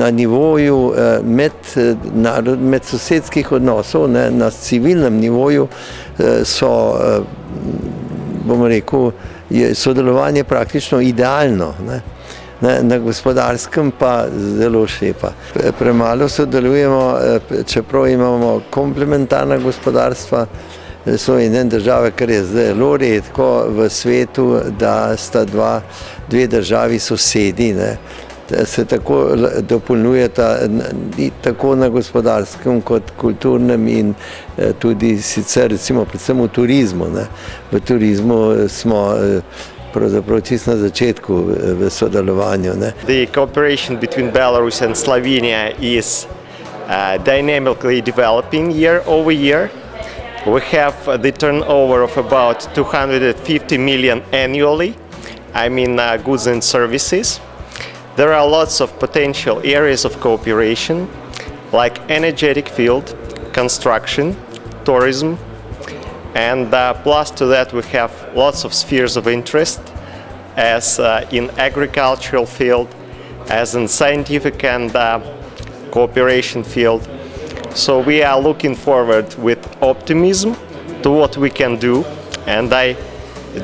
na nivoju medsosedskih odnosov, na civilnem nivoju so, bomo rekel, je sodelovanje praktično idealno. Na gospodarskem pa zelo šepa. Premalo sodelujemo, čeprav imamo komplementarna gospodarstva. Slovenija in država, kar je zelo redko v svetu, da sta dve državi sosedi, se tako dopolnjujeta tako na gospodarskem kot kulturnem in tudi sicer recimo predvsem v turizmu. V turizmu smo pravzaprav čisto na začetku v sodelovanju. The cooperation between Belarus and Slovenia is dynamically developing year over year. We have the turnover of about 250 million annually, goods and services. There are lots of potential areas of cooperation, like energetic field, construction, tourism, and plus to that we have lots of spheres of interest, as in agricultural field, as in scientific and cooperation field. So we are looking forward with optimism to what we can do, and I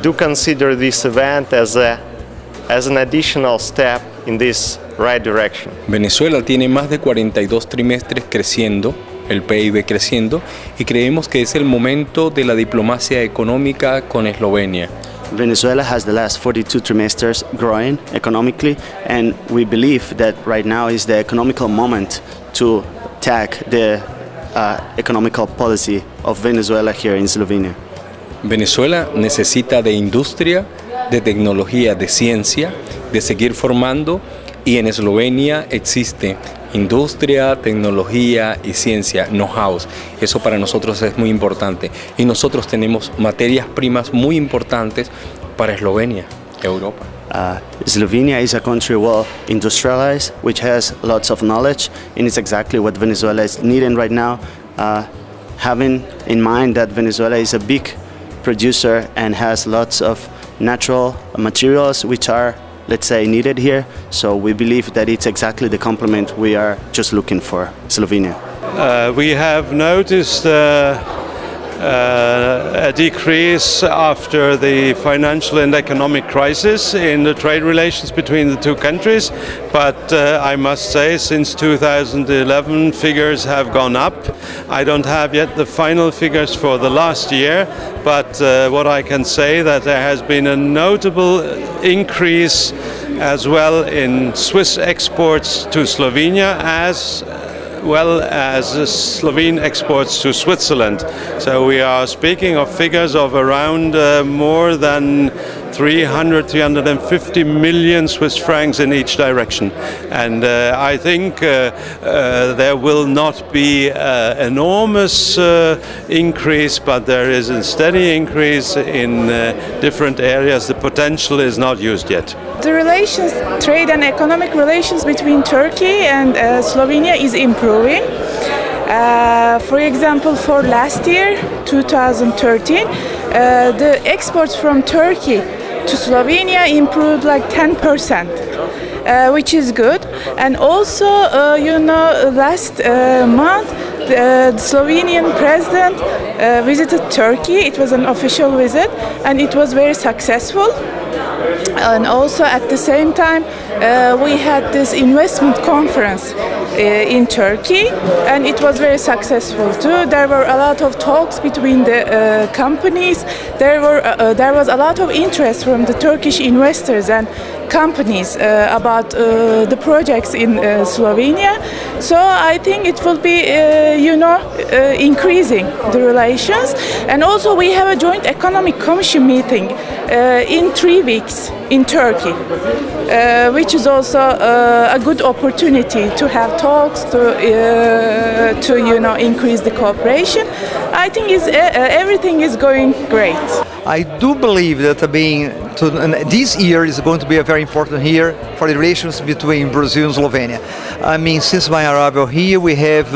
do consider this event as an additional step in this right direction. Venezuela tiene más de 42 trimestres creciendo, el PIB creciendo, y creemos que es el momento de la diplomacia económica con Eslovenia. Venezuela has the last 42 trimesters growing economically, and we believe that right now is the economical moment to attack the economical policy of Venezuela here in Slovenia. Venezuela necesita de industria, de tecnología, de ciencia, de seguir formando, y en Eslovenia existe industria, tecnología y ciencia, know-how. Eso para nosotros es muy importante. Y nosotros tenemos materias primas muy importantes para Eslovenia, Europa. Slovenia is a country well industrialized, which has lots of knowledge, and it's exactly what Venezuela is needing right now. Having in mind that Venezuela is a big producer and has lots of natural materials which are, let's say, needed here. So we believe that it's exactly the complement we are just looking for, Slovenia. We have noticed a decrease after the financial and economic crisis in the trade relations between the two countries, but I must say since 2011 figures have gone up. I don't have yet the final figures for the last year, but what I can say that there has been a notable increase as well in Swiss exports to Slovenia as well as Slovene exports to Switzerland. So we are speaking of figures of around more than 350 million Swiss francs in each direction. And I think there will not be enormous increase, but there is a steady increase in different areas. The potential is not used yet. The relations, trade and economic relations between Turkey and Slovenia is improving. For example, for last year, 2013, the exports from Turkey to Slovenia improved like 10%, which is good. And also, last month, the Slovenian president visited Turkey. It was an official visit, and it was very successful. And also at the same time, we had this investment conference in Turkey, and it was very successful too. There were a lot of talks between the companies. There was a lot of interest from the Turkish investors and companies about the projects in Slovenia. So I think it will be, increasing the relations. And also we have a joint economic commission meeting in 3 weeks in Turkey, which is also a good opportunity to have talks to increase the cooperation. I think everything is going great. I do believe that being and this year is going to be a very important year for the relations between Brazil and Slovenia. I mean, since my arrival here, we have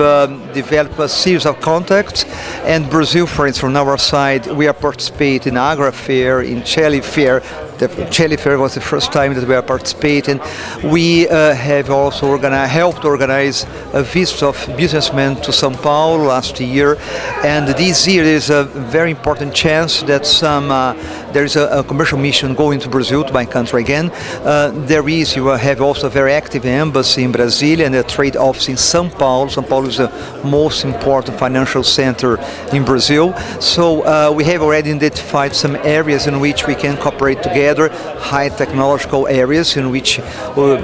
developed a series of contacts, and Brazil, for instance, from our side, we are participating in Agra Fair, in Chile Fair. The Chile Fair was the first time that we are participating. We have also helped organize a visit of businessmen to São Paulo last year, and this year there is a very important chance that there is a commercial mission going to Brazil, to my country again. You have also a very active embassy in Brasilia and a trade office in São Paulo. São Paulo is the most important financial center in Brazil. So we have already identified some areas in which we can cooperate together, high technological areas in which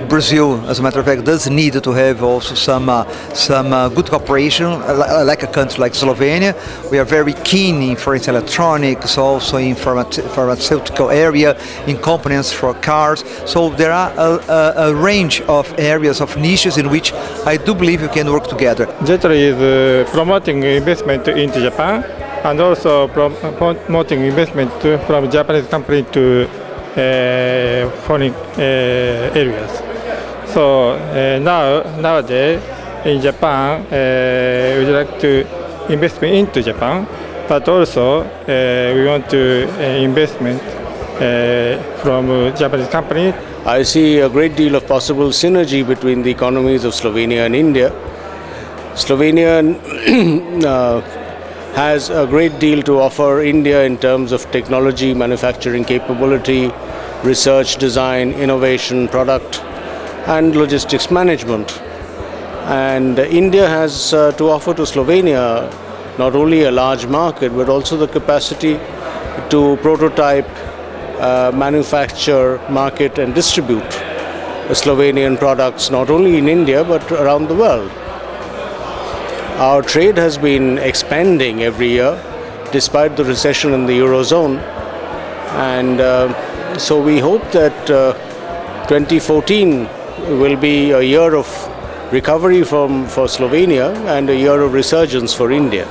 Brazil, as a matter of fact, does need to have also some good cooperation, like a country like Slovenia. We are very keen in, for instance, electronics, also in pharmaceutical area, in components for cars. So there are a range of areas, of niches in which I do believe we can work together. JETRO is promoting investment into Japan and also promoting investment from Japanese company to foreign areas. So nowadays in Japan, we would like to invest into Japan, but also we want to investment from Japanese company. I see a great deal of possible synergy between the economies of Slovenia and India. Slovenia has a great deal to offer India in terms of technology, manufacturing capability, research, design, innovation, product, and logistics management. And India has to offer to Slovenia not only a large market, but also the capacity to prototype, manufacture, market, and distribute Slovenian products not only in India but around the world. Our trade has been expanding every year despite the recession in the Eurozone, and so we hope that 2014 will be a year of recovery for Slovenia and a year of resurgence for India.